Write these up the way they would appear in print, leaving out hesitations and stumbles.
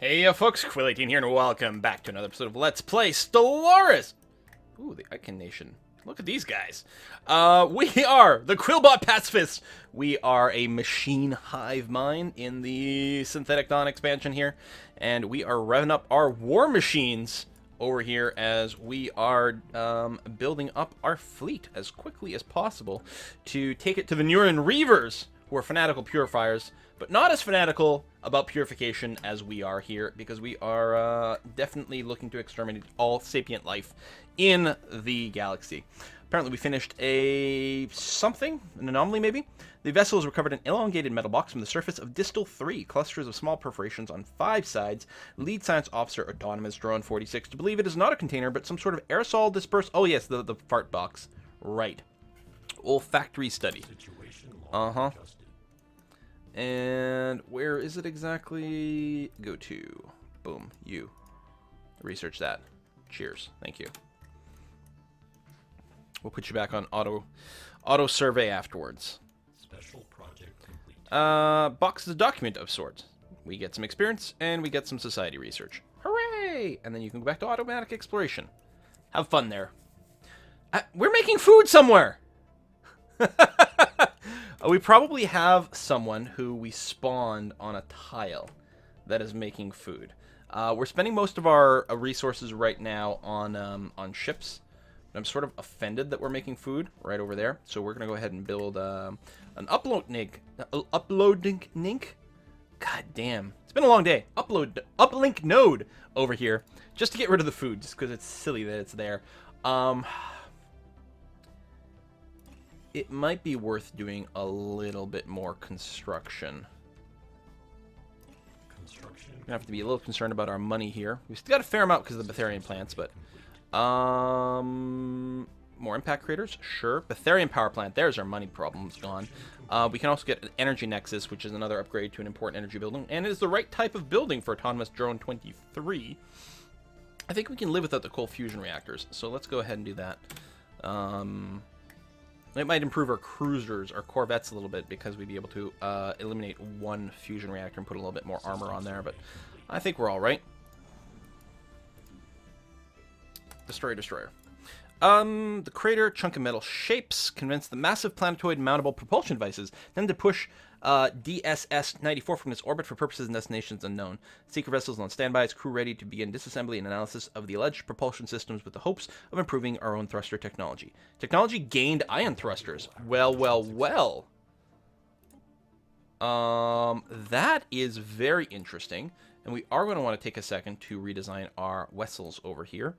Hey folks, Quill18 here, and welcome back to another episode of Let's Play Stellaris! Ooh, the Icon Nation. Look at these guys. We are the Quillbot Pacifists. We are a machine hive mind in the Synthetic Dawn expansion here, and we are revving up our war machines over here as we are building up our fleet as quickly as possible to take it to the Nuren Reavers, who are fanatical purifiers, but not as fanatical about purification as we are here, because we are definitely looking to exterminate all sapient life in the galaxy. Apparently we finished an anomaly maybe? The vessel has recovered an elongated metal box from the surface of Distal 3, clusters of small perforations on 5 sides. Lead Science Officer Autonomous Drone 46 to believe it is not a container, but some sort of aerosol dispersed. Oh yes, the fart box. Right. Olfactory study. Uh-huh. And where is it exactly? Go to. Boom. You. Research that. Cheers. Thank you. We'll put you back on auto survey afterwards. Special project complete. Box is a document of sorts. We get some experience and we get some society research. Hooray! And then you can go back to automatic exploration. Have fun there. We're making food somewhere! We probably have someone who we spawned on a tile that is making food. We're spending most of our resources right now on ships. I'm sort of offended that we're making food right over there. So we're going to go ahead and build an uploading nink. God damn. It's been a long day. Uplink node over here just to get rid of the food, just because it's silly that it's there. It might be worth doing a little bit more construction. We're going to have to be a little concerned about our money here. We've still got a fair amount because of the Betharian plants, but... more impact craters? Sure. Betharian power plant. There's our money problems gone. We can also get an energy nexus, which is another upgrade to an important energy building, and it is the right type of building for Autonomous Drone 23. I think we can live without the coal fusion reactors, so let's go ahead and do that. It might improve our cruisers, our corvettes a little bit, because we'd be able to eliminate one fusion reactor and put a little bit more armor on there, but I think we're all right. Destroyer. The crater, chunk of metal shapes, convince the massive planetoid mountable propulsion devices, then to push DSS-94 from its orbit for purposes and destinations unknown. Seeker vessels on standby, its crew ready to begin disassembly and analysis of the alleged propulsion systems with the hopes of improving our own thruster technology. Technology gained ion thrusters. Well. That is very interesting, and we are going to want to take a second to redesign our vessels over here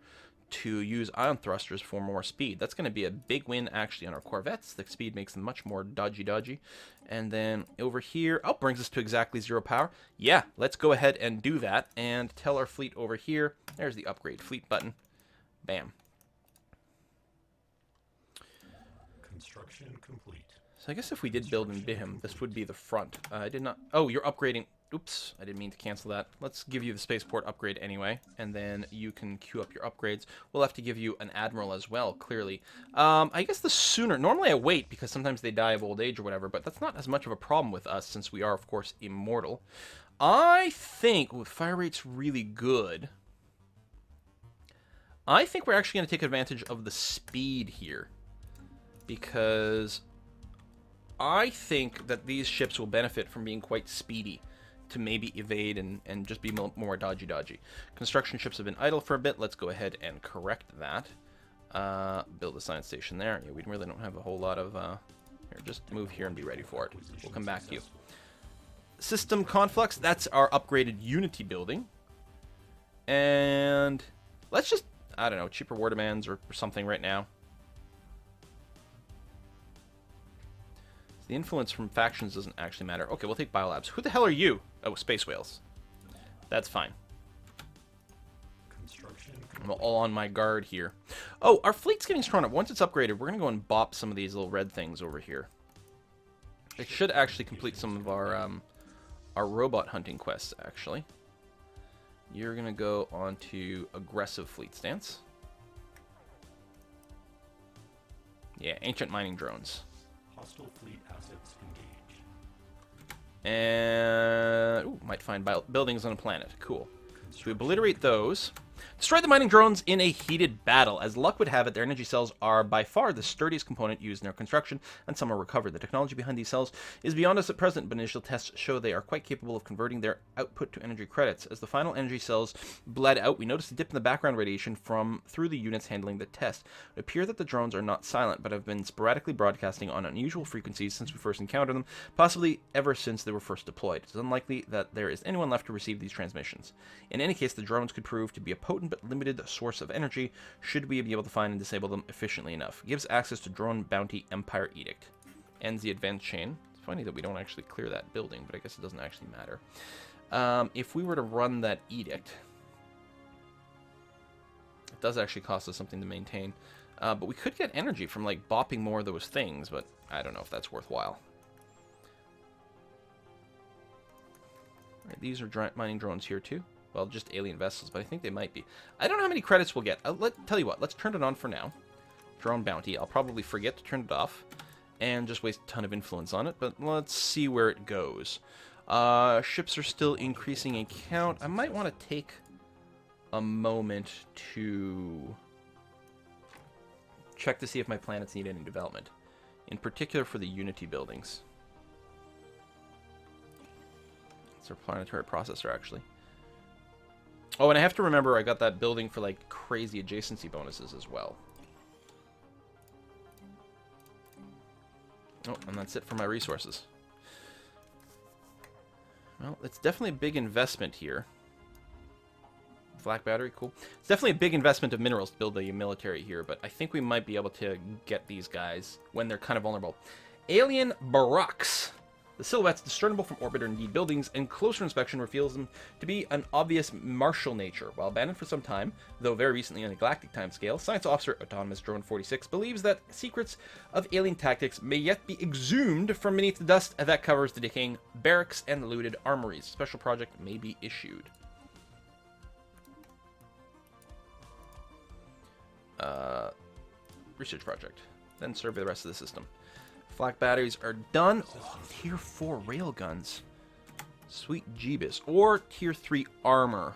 to use ion thrusters for more speed. That's going to be a big win, actually, on our corvettes. The speed makes them much more dodgy. And then over here, brings us to exactly 0 power. Yeah, let's go ahead and do that and tell our fleet over here. There's the upgrade fleet button. Bam. Construction complete. So I guess if we did build in Bihim, this would be the front. I did not... Oh, you're upgrading... Oops, I didn't mean to cancel that. Let's give you the spaceport upgrade anyway, and then you can queue up your upgrades. We'll have to give you an admiral as well, clearly. I guess the sooner... Normally I wait, because sometimes they die of old age or whatever, but that's not as much of a problem with us, since we are, of course, immortal. I think, with fire rate's really good, I think we're actually going to take advantage of the speed here, because I think that these ships will benefit from being quite speedy to maybe evade and just be more dodgy. Construction ships have been idle for a bit. Let's go ahead and correct that. Build a science station there. Yeah, we really don't have a whole lot of... Here, just move here and be ready for it. We'll come back to you. System Conflux, that's our upgraded Unity building. And let's just, I don't know, cheaper war demands or something right now. The influence from factions doesn't actually matter. Okay, we'll take Biolabs. Who the hell are you? Oh, space whales. That's fine. I'm all on my guard here. Oh, our fleet's getting stronger. Once it's upgraded, we're going to go and bop some of these little red things over here. It should actually complete some of our robot hunting quests, actually. You're going to go on to aggressive fleet stance. Yeah, ancient mining drones. Hostile fleet assets engaged. And ooh, might find buildings on a planet. Cool. So we obliterate those. Destroy the mining drones in a heated battle. As luck would have it, their energy cells are by far the sturdiest component used in their construction, and some are recovered. The technology behind these cells is beyond us at present, but initial tests show they are quite capable of converting their output to energy credits. As the final energy cells bled out, we noticed a dip in the background radiation through the units handling the test. It appears that the drones are not silent, but have been sporadically broadcasting on unusual frequencies since we first encountered them, possibly ever since they were first deployed. It is unlikely that there is anyone left to receive these transmissions. In any case, the drones could prove to be a potent but limited source of energy should we be able to find and disable them efficiently enough. Gives access to Drone Bounty Empire Edict. Ends the advanced chain. It's funny that we don't actually clear that building, but I guess it doesn't actually matter. If we were to run that edict, it does actually cost us something to maintain. But we could get energy from like bopping more of those things, but I don't know if that's worthwhile. Right, these are mining drones here too. Well, just alien vessels, but I think they might be. I don't know how many credits we'll get. Tell you what, let's turn it on for now. Drone Bounty. I'll probably forget to turn it off and just waste a ton of influence on it, but let's see where it goes. Ships are still increasing in count. I might want to take a moment to check to see if my planets need any development, in particular for the Unity buildings. It's our planetary processor, actually. Oh, and I have to remember I got that building for, like, crazy adjacency bonuses as well. Oh, and that's it for my resources. Well, it's definitely a big investment here. Flak battery, cool. It's definitely a big investment of minerals to build a military here, but I think we might be able to get these guys when they're kind of vulnerable. Alien Barracks. The silhouette's discernible from orbit or indeed buildings, and closer inspection reveals them to be an obvious martial nature. While abandoned for some time, though very recently on a galactic timescale, Science Officer Autonomous Drone 46 believes that secrets of alien tactics may yet be exhumed from beneath the dust that covers the decaying barracks and looted armories. Special project may be issued. Research project. Then survey the rest of the system. Flak batteries are done. Oh, tier 4 railguns. Sweet Jeebus. Or tier 3 armor.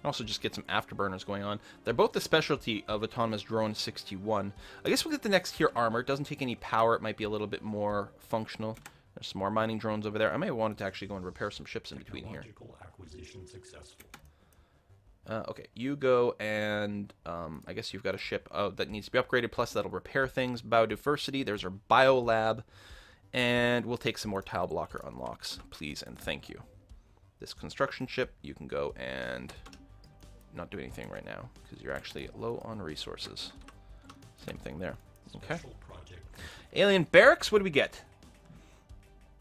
Also just get some afterburners going on. They're both the specialty of Autonomous Drone 61. I guess we'll get the next tier armor. It doesn't take any power. It might be a little bit more functional. There's some more mining drones over there. I may have wanted to actually go and repair some ships in between here. Acquisition successful. Okay, you go and I guess you've got a ship that needs to be upgraded, plus that'll repair things. Biodiversity, there's our biolab, and we'll take some more tile blocker unlocks, please and thank you. This construction ship, you can go and not do anything right now, because you're actually low on resources. Same thing there. Okay. Alien barracks, what do we get?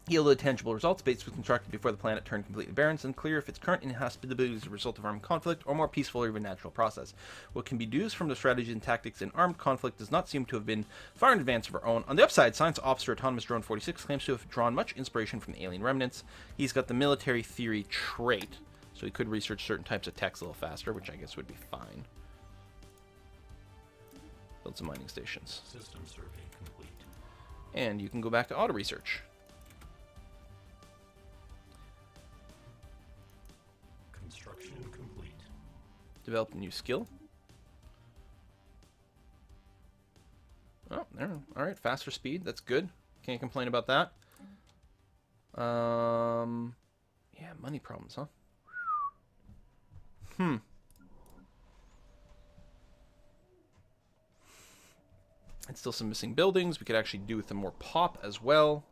Yielded tangible results. Base was constructed before the planet turned completely barren. It's unclear if its current inhospitability is a result of armed conflict or more peaceful or even natural process. What can be deduced from the strategies and tactics in armed conflict does not seem to have been far in advance of our own. On the upside, Science Officer Autonomous Drone 46 claims to have drawn much inspiration from the alien remnants. He's got the military theory trait, so he could research certain types of techs a little faster, which I guess would be fine. Build some mining stations. System survey complete. And you can go back to auto research. Complete. Develop a new skill. Oh, there. All right, faster speed. That's good. Can't complain about that. Yeah, money problems, huh? And still some missing buildings. We could actually do with them more pop as well.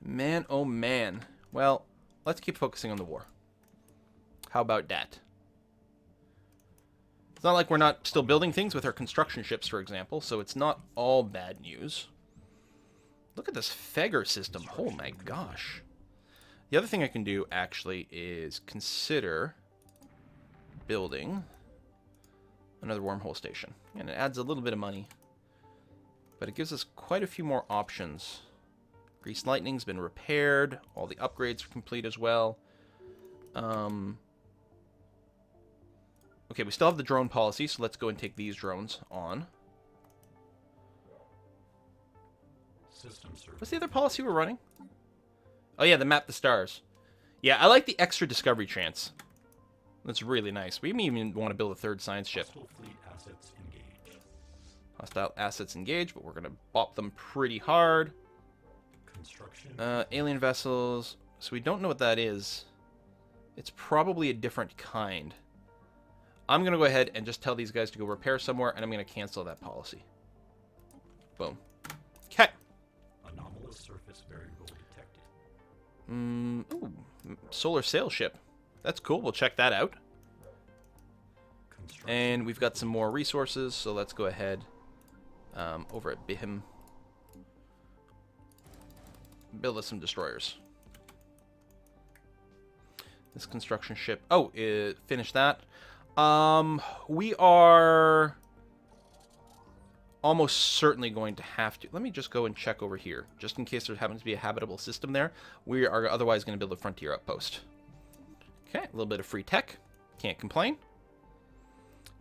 Man, oh man. Well, let's keep focusing on the war. How about that? It's not like we're not still building things with our construction ships, for example, so it's not all bad news. Look at this Fegger system. Oh my gosh. The other thing I can do, actually, is consider building another wormhole station. And it adds a little bit of money, but it gives us quite a few more options. Grease Lightning's been repaired. All the upgrades are complete as well. Okay, we still have the drone policy, so let's go and take these drones on. System survey. What's the other policy we're running? Oh yeah, the map the stars. Yeah, I like the extra discovery chance. That's really nice. We may even want to build a third science ship. Hostile fleet assets engaged. Hostile assets engaged, but we're going to bop them pretty hard. Construction. Alien vessels. So we don't know what that is. It's probably a different kind. I'm going to go ahead and just tell these guys to go repair somewhere, and I'm going to cancel that policy. Boom. Okay. Anomalous surface variable detected. Ooh, solar sail ship. That's cool. We'll check that out. Construction. And we've got some more resources, so let's go ahead over at Bihim. Build us some destroyers. This construction ship. Oh, finish that. We are almost certainly going to have to. Let me just go and check over here, just in case there happens to be a habitable system there. We are otherwise going to build a frontier outpost. Okay, a little bit of free tech. Can't complain.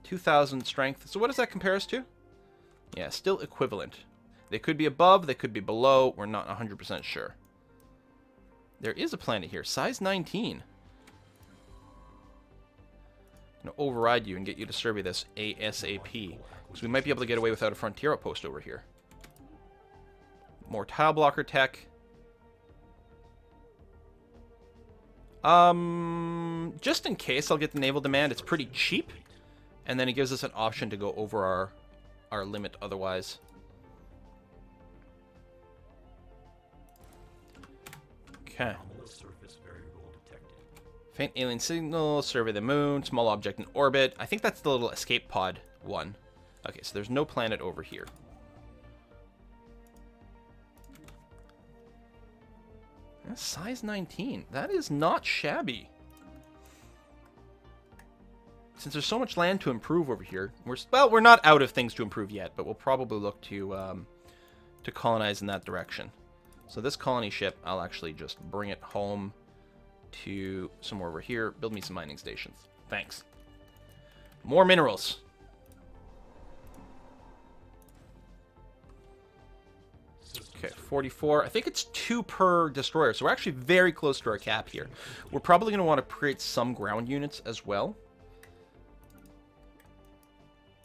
2,000 strength. So what does that compare us to? Yeah, still equivalent. They could be above, they could be below. We're not 100% sure. There is a planet here. Size 19. I'm going to override you and get you to survey this ASAP. Because we might be able to get away without a frontier outpost over here. More tile blocker tech. Just in case I'll get the naval demand. It's pretty cheap. And then it gives us an option to go over our limit otherwise. Okay. Anomalous surface variable detected. Faint alien signal, survey the moon, small object in orbit. I think that's the little escape pod one. Okay, so there's no planet over here. That's size 19. That is not shabby. Since there's so much land to improve over here, we're not out of things to improve yet, but we'll probably look to colonize in that direction. So this colony ship, I'll actually just bring it home to somewhere over here. Build me some mining stations. Thanks. More minerals. Okay, 44. I think it's 2 per destroyer, so we're actually very close to our cap here. We're probably going to want to create some ground units as well.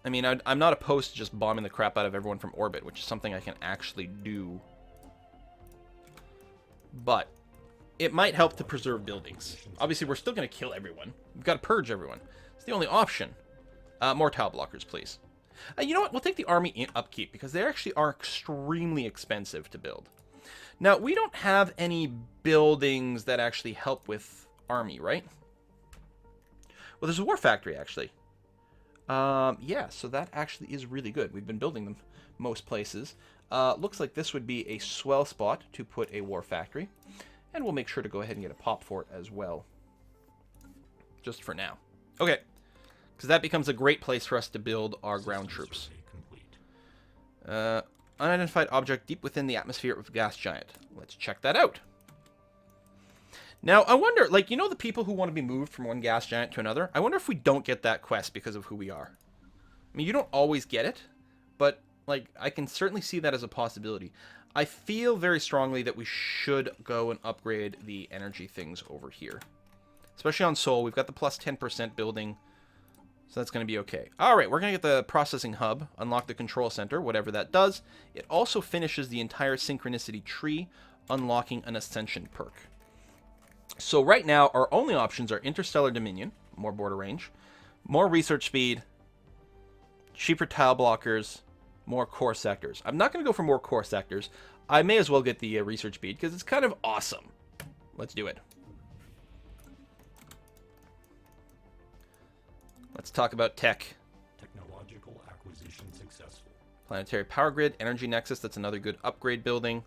I mean, I'm not opposed to just bombing the crap out of everyone from orbit, which is something I can actually do. But it might help to preserve buildings. Obviously, we're still going to kill everyone. We've got to purge everyone. It's the only option. More tile blockers, please. You know what? We'll take the army upkeep, because they actually are extremely expensive to build. Now, we don't have any buildings that actually help with army, right? Well, there's a war factory, actually. Yeah, so that actually is really good. We've been building them most places. Looks like this would be a swell spot to put a war factory. And we'll make sure to go ahead and get a pop fort as well. Just for now. Okay. Because that becomes a great place for us to build our ground troops. Unidentified object deep within the atmosphere of a gas giant. Let's check that out. Now, I wonder, like, you know the people who want to be moved from one gas giant to another? I wonder if we don't get that quest because of who we are. I mean, you don't always get it, but, like, I can certainly see that as a possibility. I feel very strongly that we should go and upgrade the energy things over here. Especially on Sol. We've got the plus 10% building, so that's going to be okay. All right, we're going to get the processing hub, unlock the control center, whatever that does. It also finishes the entire synchronicity tree, unlocking an ascension perk. So right now, our only options are Interstellar Dominion, more border range, more research speed, cheaper tile blockers, more core sectors. I'm not going to go for more core sectors. I may as well get the research speed because it's kind of awesome. Let's do it. Let's talk about tech. Technological acquisition successful. Planetary power grid, energy nexus. That's another good upgrade building.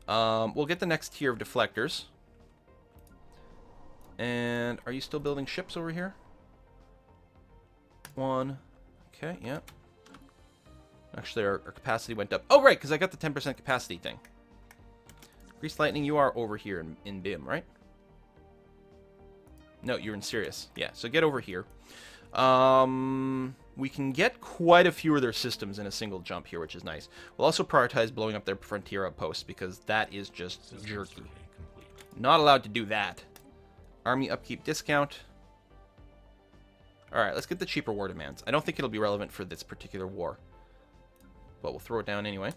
We'll get the next tier of deflectors. And are you still building ships over here? One. Okay, yeah. Actually, our capacity went up. Oh, right, because I got the 10% capacity thing. Grease Lightning, you are over here in BIM, right? No, you're in Sirius. Yeah, so get over here. we can get quite a few of their systems in a single jump here, which is nice. We'll also prioritize blowing up their frontier outposts because that is just System jerky. survey complete. Not allowed to do that. Army upkeep discount. Alright, let's get the cheaper war demands. I don't think it'll be relevant for this particular war, but we'll throw it down anyway.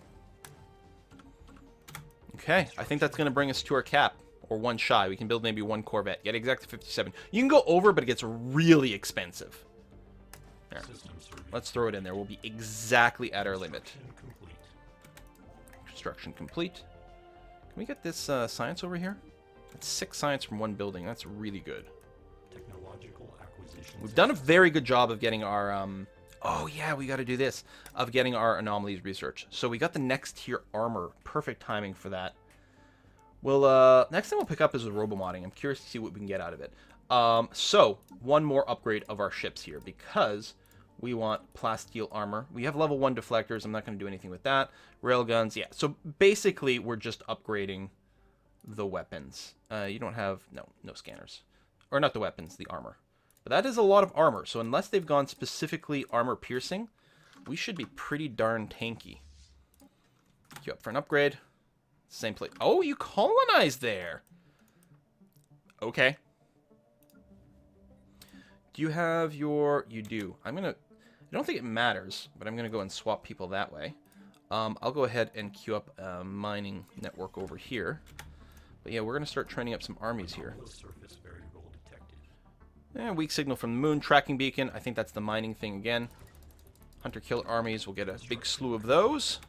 Okay, I think that's going to bring us to our cap, or one shy. We can build maybe one Corvette. Get exactly 57. You can go over, but it gets really expensive. There. System survey. Let's throw it in there. We'll be exactly at our limit. Construction complete. Construction complete. Can we get this science over here? That's 6 science from one building. That's really good. Technological acquisition. We've done a very good job of getting our... Oh, yeah, we got to do this. Of getting our anomalies research. So we got the next tier armor. Perfect timing for that. Well, next thing we'll pick up is the robomodding. I'm curious to see what we can get out of it. So, one more upgrade of our ships here. Because we want plasteel armor. We have level 1 deflectors. I'm not going to do anything with that. Railguns, yeah. So, basically, we're just upgrading the weapons. You don't have... No scanners. Or not the weapons, the armor. But that is a lot of armor, so unless they've gone specifically armor piercing, we should be pretty darn tanky. Queue up for an upgrade. Same place. Oh, you colonized there. Okay. Do you have your... You do. I don't think it matters, but I'm gonna go and swap people that way. I'll go ahead and queue up a mining network over here. But yeah, we're gonna start training up some armies here. Anomalous surface variable detected. Weak signal from the moon, tracking beacon. I think that's the mining thing again. Hunter-killer armies, we'll get a big slew of those.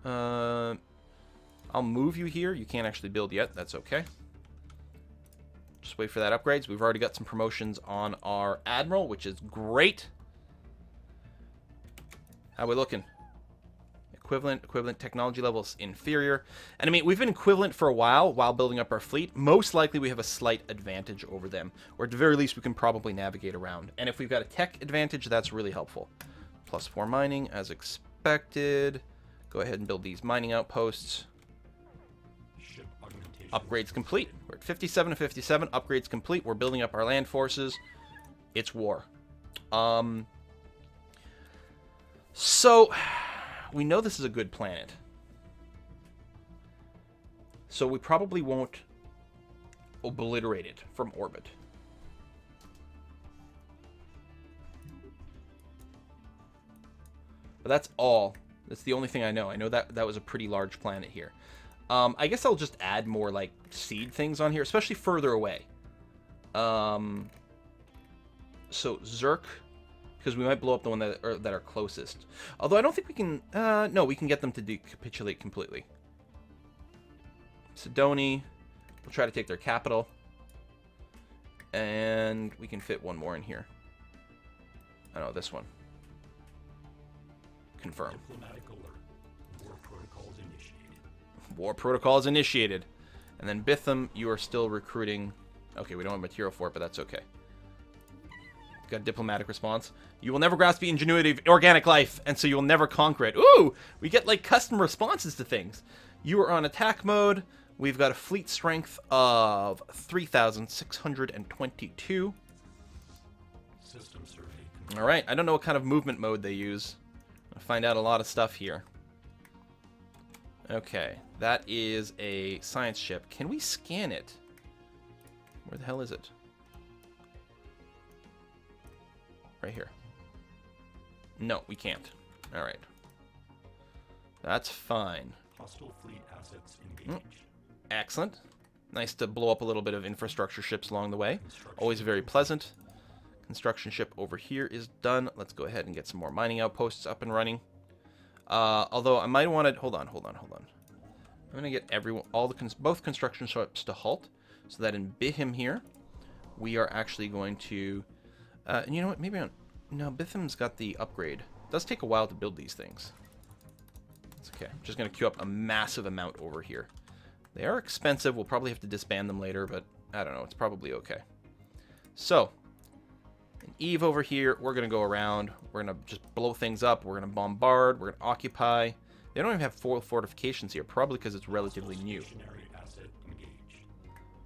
I'll move you here. You can't actually build yet. That's okay. Just wait for that upgrades. We've already got some promotions on our admiral, which is great. How we looking? Equivalent technology levels inferior. And I mean, we've been equivalent for a while building up our fleet. Most likely we have a slight advantage over them, or at the very least we can probably navigate around. And if we've got a tech advantage, that's really helpful. +4 mining as expected. Go ahead and build these mining outposts. Ship augmentation. Upgrades complete. We're at 57 to 57. Upgrades complete. We're building up our land forces. It's war. So we know this is a good planet. So we probably won't obliterate it from orbit. But that's all. That's the only thing I know. I know that was a pretty large planet here. I guess I'll just add more, like, seed things on here, especially further away. So, Zerk, because we might blow up the one that are closest. Although I don't think we can... no, we can get them to decapitulate completely. Sidoni, we'll try to take their capital. And we can fit one more in here. I know, this one. Confirm. Diplomatic alert. War protocols initiated. War protocols initiated. And then Bitham, you are still recruiting... Okay, we don't have material for it, but that's okay. Got a diplomatic response. You will never grasp the ingenuity of organic life, and so you will never conquer it. Ooh! We get, like, custom responses to things. You are on attack mode. We've got a fleet strength of 3,622. System survey. Alright, I don't know what kind of movement mode they use. I'll find out a lot of stuff here. Okay, that is a science ship. Can we scan it? Where the hell is it? Right here. No, we can't. Alright. That's fine. Hostile fleet assets engaged. Excellent. Nice to blow up a little bit of infrastructure ships along the way. Always very pleasant. Construction ship over here is done. Let's go ahead and get some more mining outposts up and running. Although I might want to... Hold on. I'm going to get both construction ships to halt, so that in Bitham here, we are actually going to... and you know what? Maybe no, Bitham's got the upgrade. It does take a while to build these things. It's okay. I'm just going to queue up a massive amount over here. They are expensive. We'll probably have to disband them later, but I don't know. It's probably okay. So, in Eve over here, we're going to go around. We're going to just blow things up. We're going to bombard. We're going to occupy. They don't even have full fortifications here, probably because it's relatively new. Stationary asset engaged.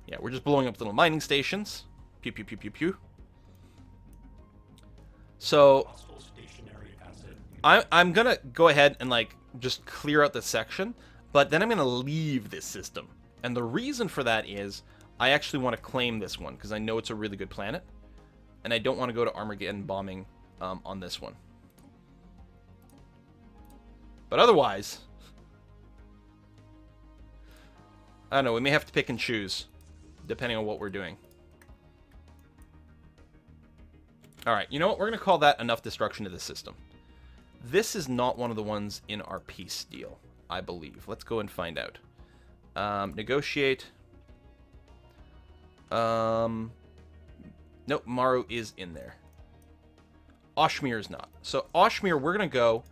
Yeah, we're just blowing up little mining stations. Pew, pew, pew, pew, pew. So Hostile stationary asset. I'm gonna go ahead and like just clear out this section, but then I'm gonna leave this system. And the reason for that is I actually want to claim this one because I know it's a really good planet, and I don't want to go to Armageddon bombing on this one. But otherwise, I don't know, we may have to pick and choose depending on what we're doing. Alright, you know what? We're going to call that enough destruction to the system. This is not one of the ones in our peace deal, I believe. Let's go and find out. Negotiate. Nope, Maru is in there. Oshmir is not. So Oshmir, we're going to go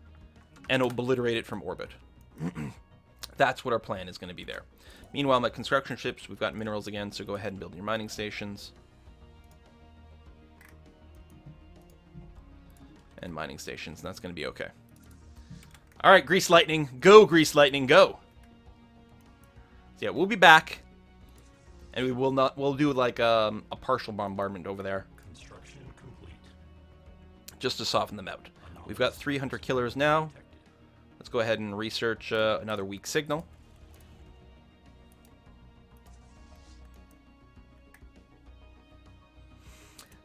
and obliterate it from orbit. That's what our plan is going to be there. Meanwhile, my construction ships, we've got minerals again, so go ahead and build your mining stations. And mining stations, and that's going to be okay. Alright, Grease Lightning. Go, Grease Lightning, go! So yeah, we'll be back. And we will not, we'll do like a partial bombardment over there. Construction complete. Just to soften them out. We've got 3 hunter killers now. Let's go ahead and research another weak signal.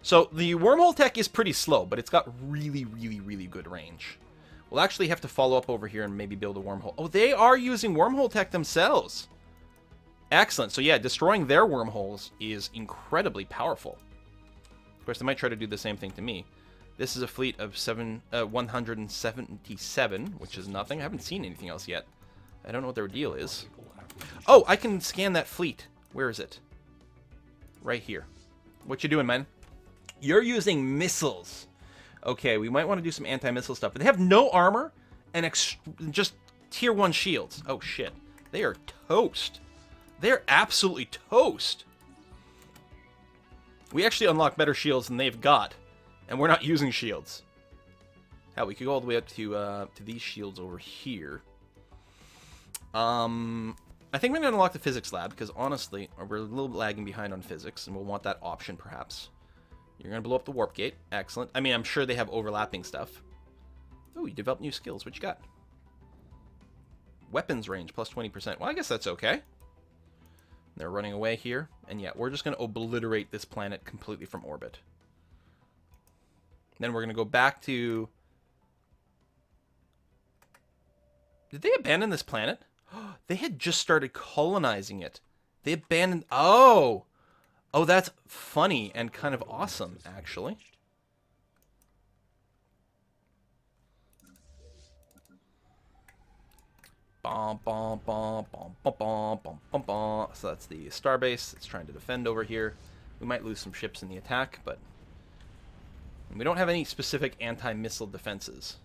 So the wormhole tech is pretty slow, but it's got really, really, really good range. We'll actually have to follow up over here and maybe build a wormhole. Oh, they are using wormhole tech themselves. Excellent. So yeah, destroying their wormholes is incredibly powerful. Of course, they might try to do the same thing to me. This is a fleet of 177, which is nothing. I haven't seen anything else yet. I don't know what their deal is. Oh, I can scan that fleet. Where is it? Right here. What you doing, man? You're using missiles. Okay, we might want to do some anti-missile stuff. But they have no armor and just tier 1 shields. Oh, shit. They are toast. They're absolutely toast. We actually unlock better shields than they've got. And we're not using shields. Hell, we could go all the way up to these shields over here. I think we're going to unlock the physics lab, because honestly, we're a little lagging behind on physics, and we'll want that option, perhaps. You're going to blow up the warp gate. Excellent. I mean, I'm sure they have overlapping stuff. Oh, you developed new skills. What you got? Weapons range, plus 20%. Well, I guess that's okay. They're running away here. And yeah, we're just going to obliterate this planet completely from orbit. Then we're going to go back to... Did they abandon this planet? They had just started colonizing it. They abandoned... Oh! Oh, that's funny and kind of awesome, actually. Bom, bom, bom, bom, bom, bom, bom, bom, bom. So that's the starbase. It's trying to defend over here. We might lose some ships in the attack, but... we don't have any specific anti-missile defenses.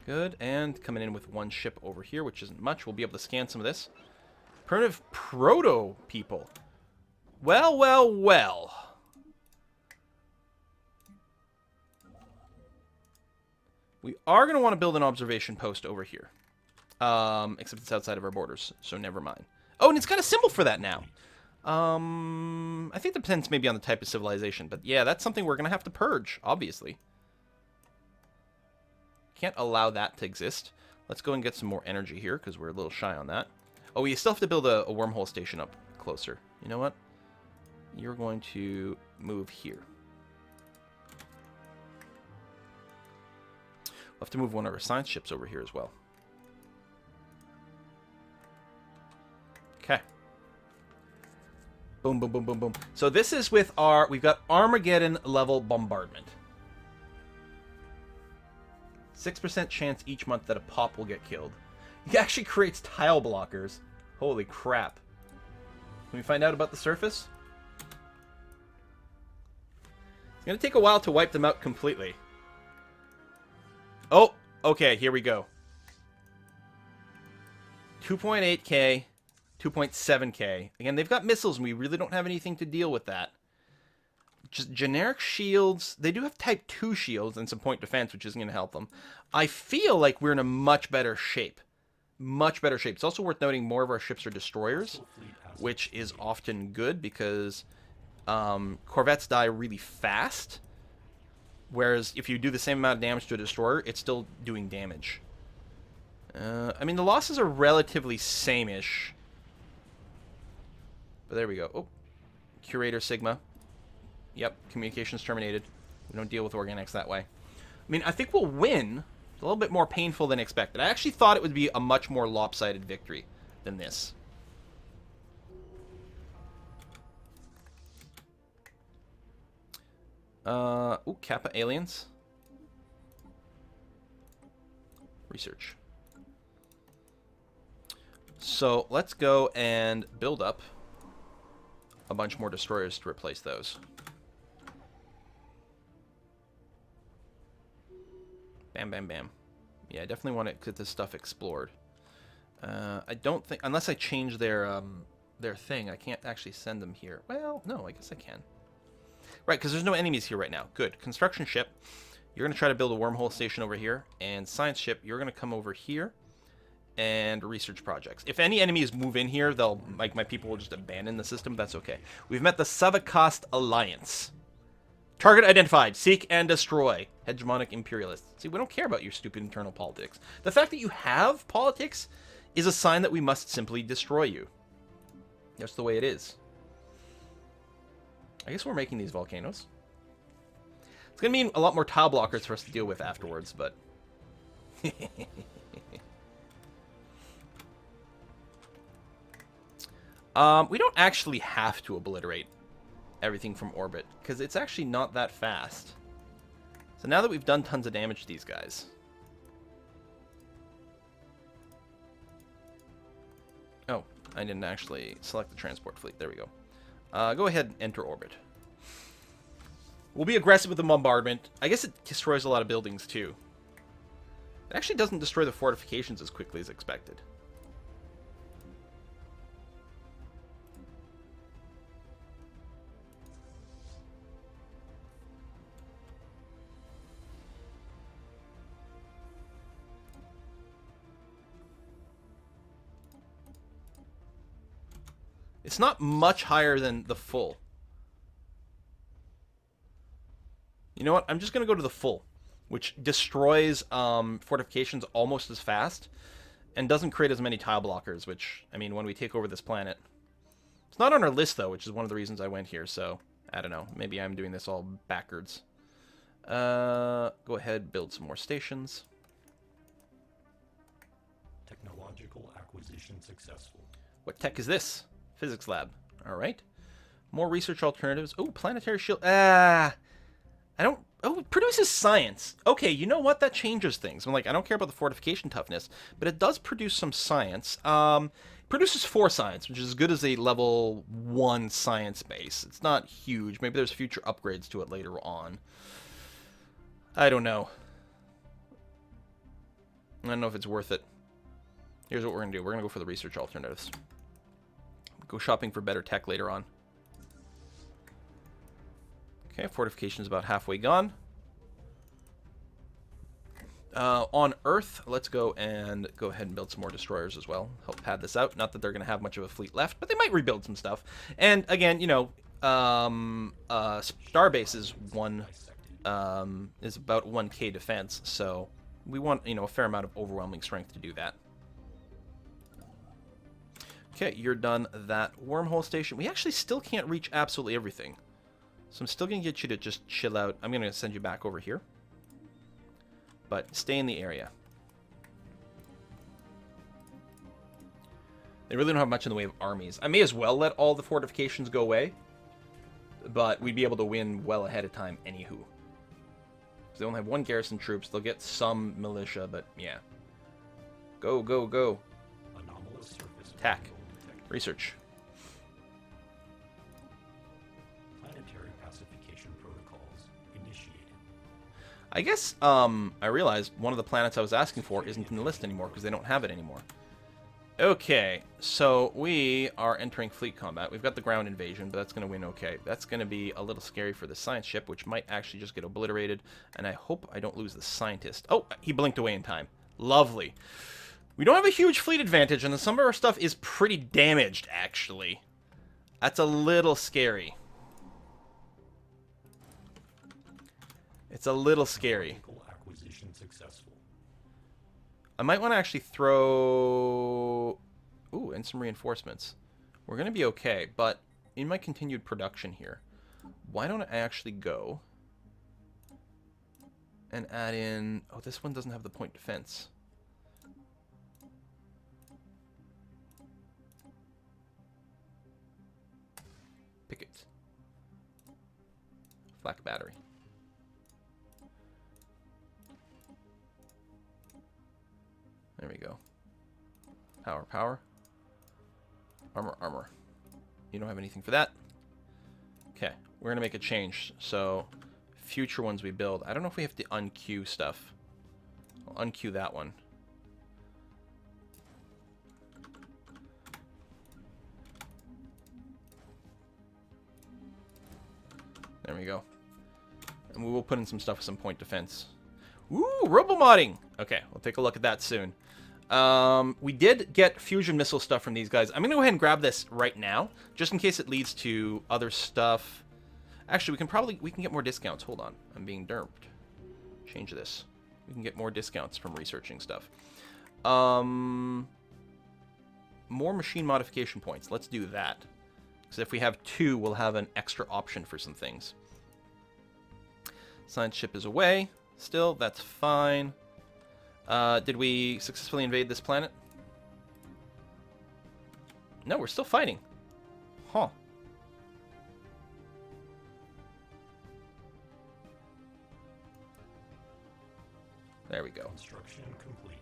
Good, and coming in with one ship over here, which isn't much. We'll be able to scan some of this. Primitive proto people. Well, well, well. We are going to want to build an observation post over here. Except it's outside of our borders, so never mind. Oh, and it's got a symbol for that now. I think it depends maybe on the type of civilization, but yeah, that's something we're going to have to purge, obviously. Can't allow that to exist. Let's go and get some more energy here, because we're a little shy on that. Oh, we still have to build a wormhole station up closer. You know what? You're going to move here. We'll have to move one of our science ships over here as well. Okay. Boom, boom, boom, boom, boom. So this is with our... we've got Armageddon level bombardment. 6% chance each month that a pop will get killed. He actually creates tile blockers. Holy crap. Can we find out about the surface? It's going to take a while to wipe them out completely. Oh, okay, here we go. 2.8k, 2.7k. Again, they've got missiles, and we really don't have anything to deal with that. Just generic shields. They do have type 2 shields and some point defense, which isn't going to help them. I feel like we're in a much better shape. Much better shape. It's also worth noting more of our ships are destroyers, which is often good because corvettes die really fast. Whereas if you do the same amount of damage to a destroyer, it's still doing damage. I mean, the losses are relatively same-ish. But there we go. Oh, Curator Sigma. Yep, communications terminated. We don't deal with organics that way. I mean, I think we'll win. It's a little bit more painful than expected. I actually thought it would be a much more lopsided victory than this. Ooh, Kappa aliens. Research. So let's go and build up a bunch more destroyers to replace those. Bam, bam, bam. Yeah, I definitely want to get this stuff explored. I don't think, unless I change their thing, I can't actually send them here. Well, no, I guess I can. Right, because there's no enemies here right now. Good. Construction ship, you're going to try to build a wormhole station over here. And science ship, you're going to come over here. And research projects. If any enemies move in here, they'll, like, my people will just abandon the system. That's okay. We've met the Savacast Alliance. Target identified. Seek and destroy. Hegemonic imperialists. See, we don't care about your stupid internal politics. The fact that you have politics is a sign that we must simply destroy you. That's the way it is. I guess we're making these volcanoes. It's going to mean a lot more tile blockers for us to deal with afterwards, but... we don't actually have to obliterate everything from orbit, because it's actually not that fast. So now that we've done tons of damage to these guys... Oh, I didn't actually select the transport fleet. There we go. Go ahead and enter orbit. We'll be aggressive with the bombardment. I guess it destroys a lot of buildings, too. It actually doesn't destroy the fortifications as quickly as expected. It's not much higher than the full. You know what? I'm just going to go to the full, which destroys fortifications almost as fast and doesn't create as many tile blockers, which, I mean, when we take over this planet... It's not on our list, though, which is one of the reasons I went here, so I don't know. Maybe I'm doing this all backwards. Go ahead, build some more stations. Technological acquisition successful. What tech is this? Physics lab. All right. More research alternatives. Oh, planetary shield. I don't... Oh, it produces science. Okay, you know what? That changes things. I'm like, I don't care about the fortification toughness, but it does produce some science. Produces 4 science, which is as good as a level 1 science base. It's not huge. Maybe there's future upgrades to it later on. I don't know. I don't know if it's worth it. Here's what we're going to do. We're going to go for the research alternatives. Go shopping for better tech later on. Okay, fortification's about halfway gone. On Earth, let's go ahead and build some more destroyers as well. Help pad this out. Not that they're going to have much of a fleet left, but they might rebuild some stuff. And again, you know, Starbase is about 1k defense, so we want, you know, a fair amount of overwhelming strength to do that. Okay, you're done that wormhole station. We actually still can't reach absolutely everything. So I'm still going to get you to just chill out. I'm going to send you back over here. But stay in the area. They really don't have much in the way of armies. I may as well let all the fortifications go away. But we'd be able to win well ahead of time anywho. Because they only have 1 garrison troops. They'll get some militia, but yeah. Go, go, go. Anomalous surface. Attack. Research. Planetary pacification protocols initiated. I guess, I realized one of the planets I was asking for isn't in the list anymore because they don't have it anymore. Okay, so we are entering fleet combat. We've got the ground invasion, but that's going to win okay. That's going to be a little scary for the science ship, which might actually just get obliterated. And I hope I don't lose the scientist. Oh, he blinked away in time. Lovely. We don't have a huge fleet advantage, and some of our stuff is pretty damaged, actually. That's a little scary. It's a little scary. Technological acquisition successful. I might want to actually throw... Ooh, and some reinforcements. We're going to be okay, but in my continued production here, why don't I actually go and add in... Oh, this one doesn't have the point defense. Pickets. Flak battery. There we go. Power, power. Armor, armor. You don't have anything for that. Okay, we're going to make a change. So, future ones we build. I don't know if we have to unqueue stuff. I'll unqueue that one. There we go. And we will put in some stuff with some point defense. Ooh, robo-modding! Okay, we'll take a look at that soon. We did get fusion missile stuff from these guys. I'm going to go ahead and grab this right now, just in case it leads to other stuff. Actually, we can get more discounts. Hold on. I'm being derped. Change this. We can get more discounts from researching stuff. More machine modification points. Let's do that. Because if we have 2, we'll have an extra option for some things. Science ship is away. Still, that's fine. Did we successfully invade this planet? No, we're still fighting. Huh. There we go. Construction complete.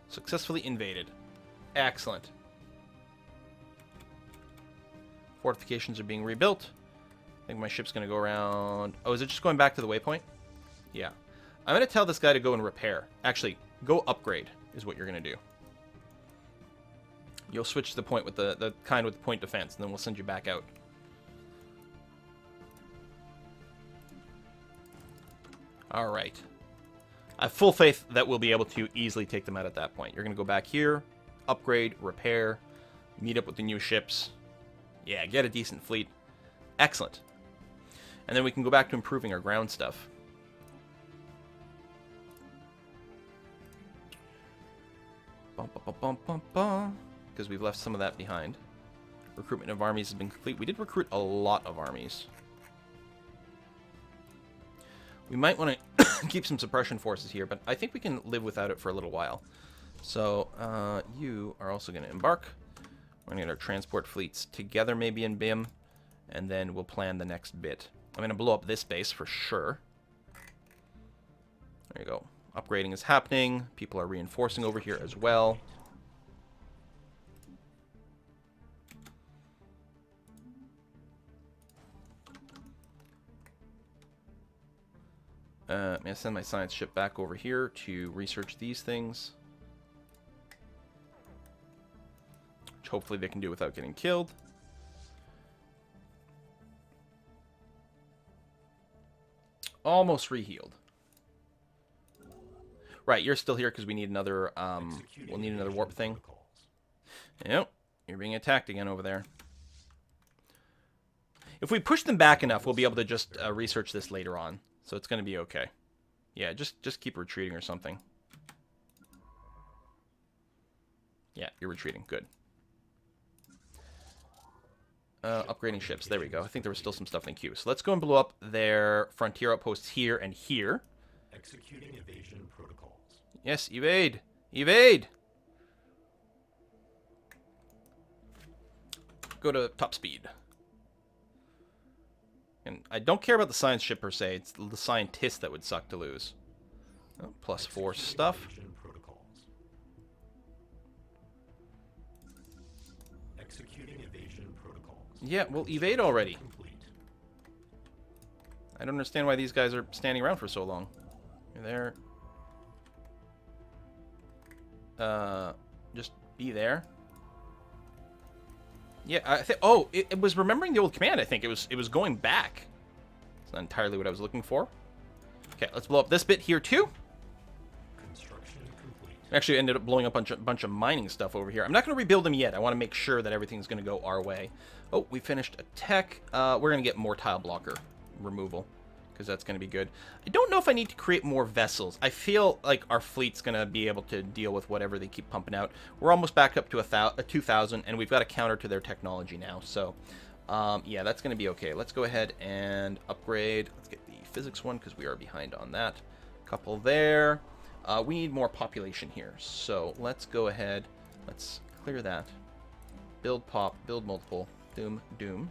Successfully invaded. Excellent. Fortifications are being rebuilt. I think my ship's going to go around... Oh, is it just going back to the waypoint? Yeah. I'm going to tell this guy to go and repair. Actually, go upgrade is what you're going to do. You'll switch to the point with the kind with the point defense, and then we'll send you back out. All right. I have full faith that we'll be able to easily take them out at that point. You're going to go back here, upgrade, repair, meet up with the new ships. Yeah, get a decent fleet. Excellent. And then we can go back to improving our ground stuff. Because we've left some of that behind. Recruitment of armies has been complete. We did recruit a lot of armies. We might want to keep some suppression forces here, but I think we can live without it for a little while. So, you are also going to embark. We're going to get our transport fleets together maybe in BIM, and then we'll plan the next bit. I'm going to blow up this base for sure. There you go. Upgrading is happening. People are reinforcing over here as well. I'm going to send my science ship back over here to research these things. Which hopefully they can do without getting killed. Almost rehealed. Right, you're still here because we need another, we'll need another warp thing. Yep, you're being attacked again over there. If we push them back enough, we'll be able to just research this later on. So it's going to be okay. Yeah, just keep retreating or something. Yeah, you're retreating. Good. Upgrading ships. There we go. I think there was still some stuff in queue. So let's go and blow up their frontier outposts here and here. Executing evasion protocols. Yes, evade! Evade! Go to top speed. And I don't care about the science ship per se. It's the scientists that would suck to lose. Oh, +4 stuff. Executing evasion protocols. Yeah, well, evade already. Complete. I don't understand why these guys are standing around for so long. You're there. Just be there. Yeah, I think. Oh, it was remembering the old command. I think it was going back. It's not entirely what I was looking for. Okay, let's blow up this bit here too. Construction complete. Actually, ended up blowing up a bunch of mining stuff over here. I'm not going to rebuild them yet. I want to make sure that everything's going to go our way. Oh, we finished a tech. We're going to get more tile blocker removal because that's going to be good. I don't know if I need to create more vessels. I feel like our fleet's going to be able to deal with whatever they keep pumping out. We're almost back up to a 2,000, and we've got a counter to their technology now. So, yeah, that's going to be okay. Let's go ahead and upgrade. Let's get the physics one because we are behind on that. Couple there. We need more population here. So let's go ahead. Let's clear that. Build pop, build multiple. Doom, doom.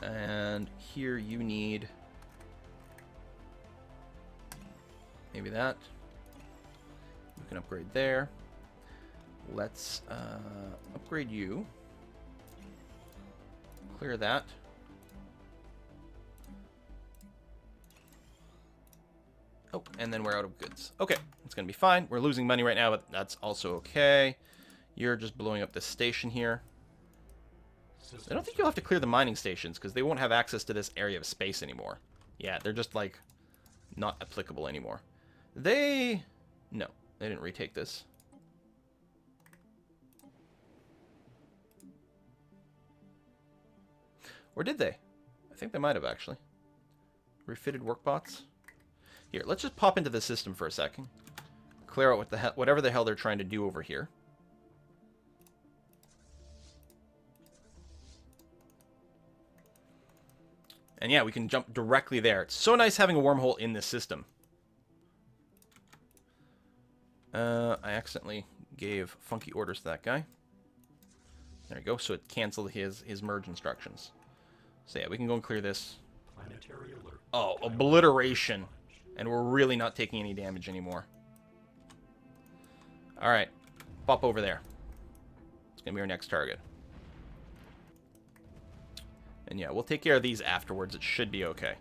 And here you need maybe that. You can upgrade there. Let's upgrade you. Clear that. Oh, and then we're out of goods. Okay, it's going to be fine. We're losing money right now, but that's also okay. You're just blowing up this station here. I don't think you'll have to clear the mining stations, because they won't have access to this area of space anymore. Yeah, they're just, like, not applicable anymore. They... No, they didn't retake this. Or did they? I think they might have, actually. Refitted workbots. Here, let's just pop into the system for a second. Clear out whatever the hell they're trying to do over here. And yeah, we can jump directly there. It's so nice having a wormhole in this system. I accidentally gave funky orders to that guy. There we go. So it canceled his merge instructions. So yeah, we can go and clear this. Planetary alert. Oh, obliteration. And we're really not taking any damage anymore. Alright. Pop over there. It's going to be our next target. And yeah, we'll take care of these afterwards. It should be okay.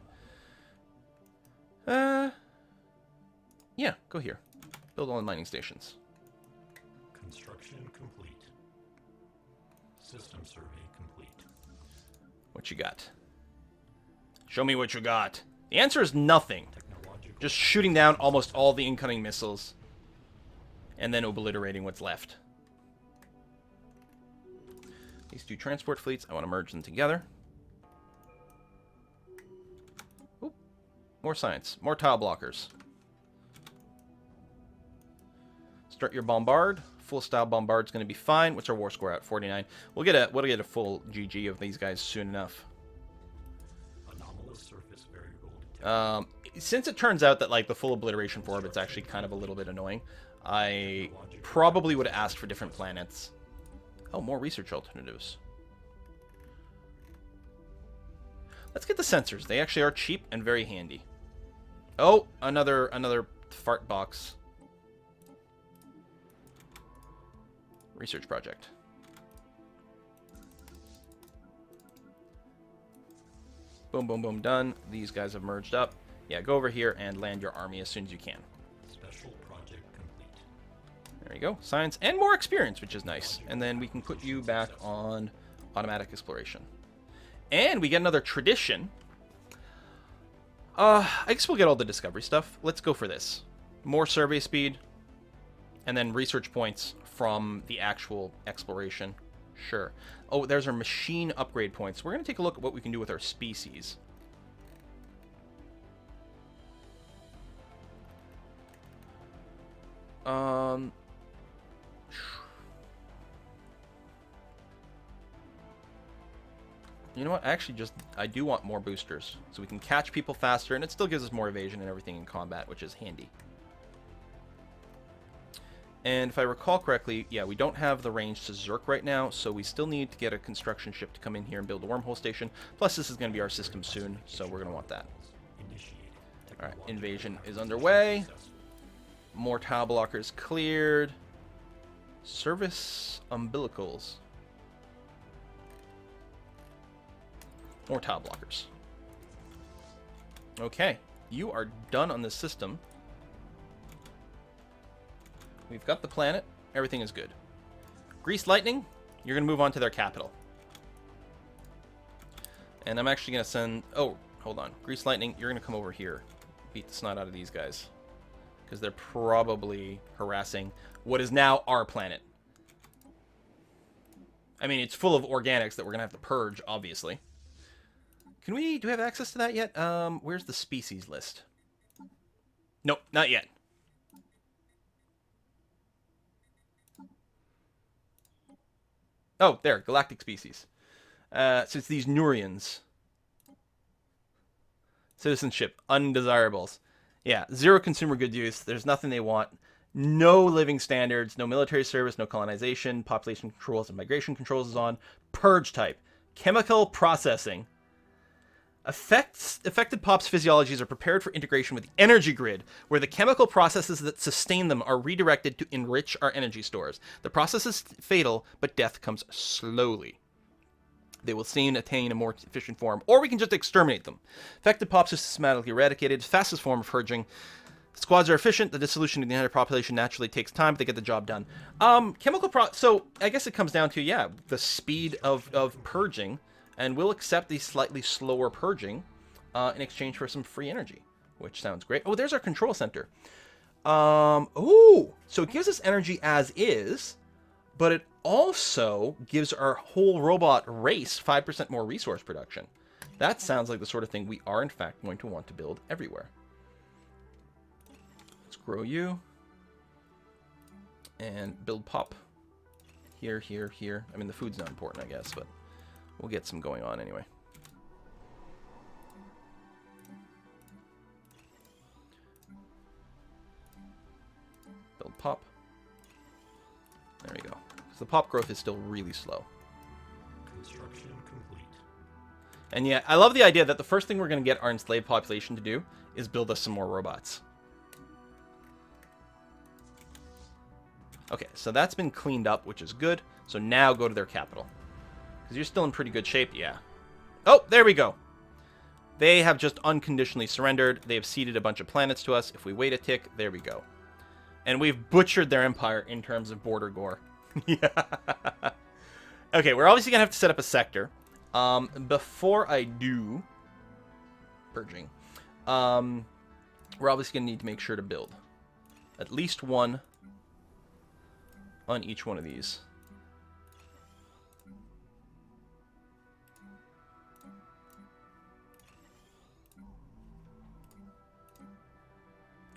Yeah, go here. Build all the mining stations. Construction complete. System survey complete. What you got? Show me what you got. The answer is nothing. Technological. Just shooting down almost all the incoming missiles. And then obliterating what's left. These two transport fleets, I want to merge them together. Oop. More science. More tile blockers. Start your bombard. Full style bombard's going to be fine. What's our war score at? 49. We'll get a full GG of these guys soon enough. Anomalous surface variable detected. Since it turns out that like the full obliteration for orbit's actually kind of a little bit annoying, I probably would have asked for different planets. Oh, more research alternatives. Let's get the sensors. They actually are cheap and very handy. Oh, another fart box. Research project. Boom, boom, boom, done. These guys have merged up. Yeah, go over here and land your army as soon as you can. Special project complete. There you go. Science and more experience, which is nice. And then we can put you back on automatic exploration. And we get another tradition. I guess we'll get all the discovery stuff. Let's go for this. More survey speed. And then research points from the actual exploration. Sure. Oh, there's our machine upgrade points. We're going to take a look at what we can do with our species. You know what? Actually, I do want more boosters. So we can catch people faster, and it still gives us more evasion and everything in combat, which is handy. And if I recall correctly, yeah, we don't have the range to Zerk right now, so we still need to get a construction ship to come in here and build a wormhole station. Plus, this is going to be our system soon, so we're going to want that. Alright, invasion is underway. More tile blockers cleared. Service umbilicals. More tile blockers. Okay, you are done on this system. We've got the planet. Everything is good. Grease Lightning, you're going to move on to their capital. And I'm actually going to send... Oh, hold on. Grease Lightning, you're going to come over here. Beat the snot out of these guys. Because they're probably harassing what is now our planet. I mean, it's full of organics that we're going to have to purge, obviously. Do we have access to that yet? Where's the species list? Nope, not yet. Oh, there, galactic species. So it's these Nurians. Citizenship, undesirables. Yeah, zero consumer good use. There's nothing they want. No living standards, no military service, no colonization, population controls and migration controls is on. Purge type, chemical processing. Affected pops' physiologies are prepared for integration with the energy grid, where the chemical processes that sustain them are redirected to enrich our energy stores. The process is fatal, but death comes slowly. They will soon attain a more efficient form, or we can just exterminate them. Affected pops are systematically eradicated, fastest form of purging. Squads are efficient. The dissolution of the entire population naturally takes time, but they get the job done. So I guess it comes down to, yeah, the speed of purging, and we'll accept the slightly slower purging in exchange for some free energy, which sounds great. Oh, there's our control center. So it gives us energy as is, but it also gives our whole robot race 5% more resource production. That sounds like the sort of thing we are, in fact, going to want to build everywhere. Let's grow you. And build pop. Here, here, here. I mean, the food's not important, I guess, but we'll get some going on anyway. Build pop. There we go. So the pop growth is still really slow. Construction complete. And yeah, I love the idea that the first thing we're going to get our enslaved population to do is build us some more robots. Okay, so that's been cleaned up, which is good. So now go to their capital. Because you're still in pretty good shape, yeah. Oh, there we go. They have just unconditionally surrendered. They have ceded a bunch of planets to us. If we wait a tick, there we go. And we've butchered their empire in terms of border gore. Yeah. Okay, we're obviously going to have to set up a sector. Before I do purging, we're obviously going to need to make sure to build at least one on each one of these.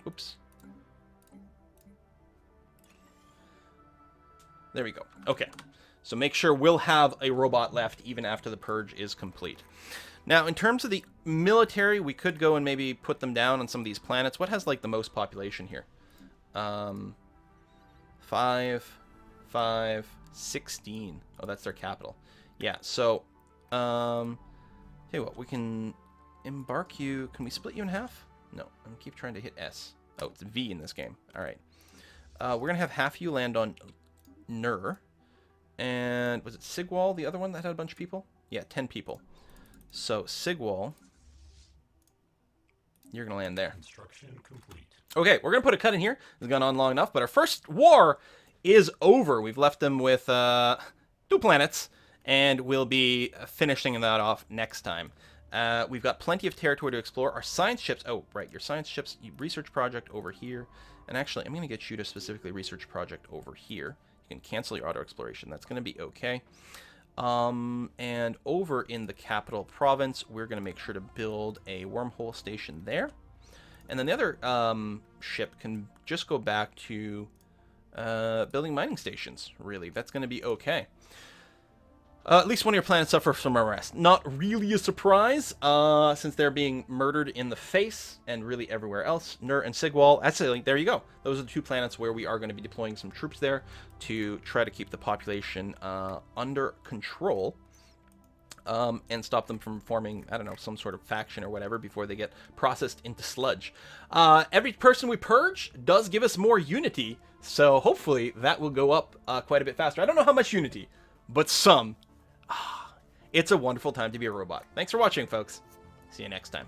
Oops. There we go. Okay. So make sure we'll have a robot left even after the purge is complete. Now, in terms of the military, we could go and maybe put them down on some of these planets. What has, like, the most population here? 16. Oh, that's their capital. Yeah, so, tell you what, we can embark you. Can we split you in half? No, I'm keep trying to hit S. Oh, it's V in this game. All right. We're going to have half you land on Nur. And was it Sigwall, the other one that had a bunch of people? Yeah, 10 people. So, Sigwall, you're going to land there. Construction complete. Okay, we're going to put a cut in here. It's gone on long enough, but our first war is over. We've left them with 2 planets, and we'll be finishing that off next time. We've got plenty of territory to explore. Our science ships... Oh, right, your science ships research project over here. And actually, I'm going to get you to specifically research project over here. You can cancel your auto exploration. That's going to be okay. And over in the capital province, we're going to make sure to build a wormhole station there. And then the other ship can just go back to building mining stations, really. That's going to be okay. At least one of your planets suffer some unrest. Not really a surprise, since they're being murdered in the face and really everywhere else. Nur and Sigwall, actually, there you go. Those are the 2 planets where we are going to be deploying some troops there to try to keep the population under control and stop them from forming, I don't know, some sort of faction or whatever before they get processed into sludge. Every person we purge does give us more unity, so hopefully that will go up quite a bit faster. I don't know how much unity, but some. It's a wonderful time to be a robot. Thanks for watching, folks. See you next time.